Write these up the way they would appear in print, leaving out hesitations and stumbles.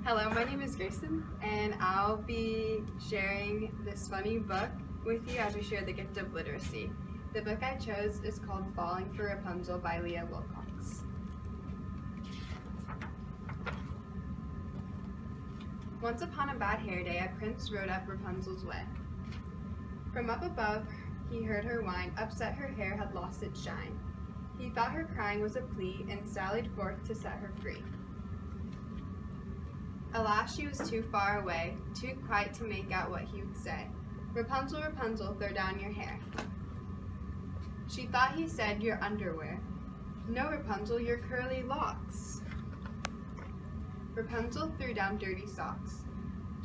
Hello, my name is Grayson, and I'll be sharing this funny book with you as we share the gift of literacy. The book I chose is called Falling for Rapunzel by Leah Wilcox. Once upon a bad hair day, a prince rode up Rapunzel's way. From up above, he heard her whine, upset her hair had lost its shine. He thought her crying was a plea and sallied forth to set her free. Alas, she was too far away, too quiet to make out what he would say. Rapunzel, Rapunzel, throw down your hair. She thought he said your underwear. No, Rapunzel, your curly locks. Rapunzel threw down dirty socks.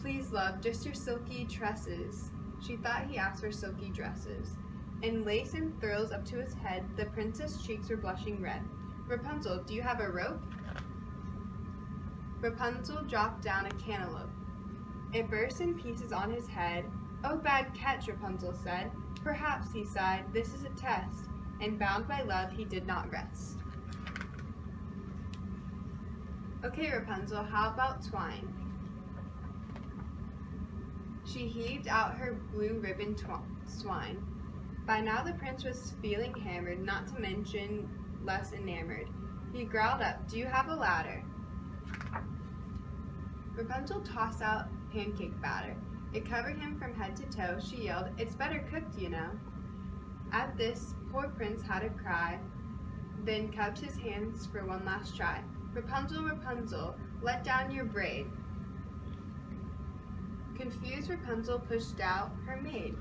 Please, love, just your silky tresses. She thought he asked for silky dresses. In lace and thrills up to his head, the princess' cheeks were blushing red. Rapunzel, do you have a rope? Rapunzel dropped down a cantaloupe. It burst in pieces on his head. Oh, bad catch, Rapunzel said. Perhaps, he sighed, this is a test. And bound by love, he did not rest. Okay, Rapunzel, how about twine? She heaved out her blue ribbon swine. By now the prince was feeling hammered, not to mention less enamored. He growled up, do you have a ladder? Rapunzel tossed out pancake batter. It covered him from head to toe. She yelled, it's better cooked, you know. At this, poor prince had a cry, then cupped his hands for one last try. Rapunzel, Rapunzel, let down your braid. Confused, Rapunzel pushed out her maid.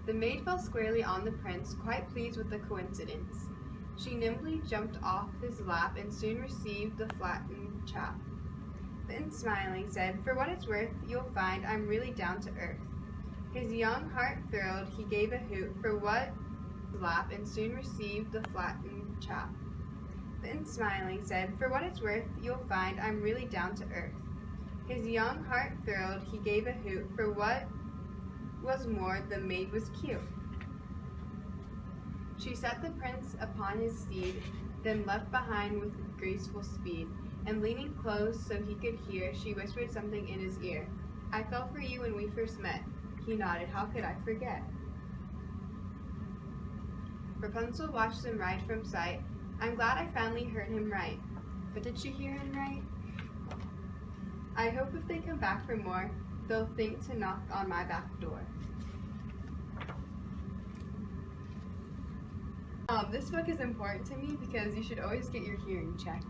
The maid fell squarely on the prince, quite pleased with the coincidence. She nimbly jumped off his lap and soon received the flattened chap. Then smiling said, for what it's worth, you'll find I'm really down to earth. His young heart thrilled, he gave a hoot for what lap and soon received the flattened chap. Then smiling said, for what it's worth, you'll find I'm really down to earth. His young heart thrilled, he gave a hoot for what was more, the maid was cute. She set the prince upon his steed, then left behind with graceful speed, and leaning close so he could hear, she whispered something in his ear. I fell for you when we first met. He nodded, how could I forget? Rapunzel watched them ride from sight. I'm glad I finally heard him right. But did she hear him right? I hope if they come back for more, they'll think to knock on my back door. This book is important to me because you should always get your hearing checked.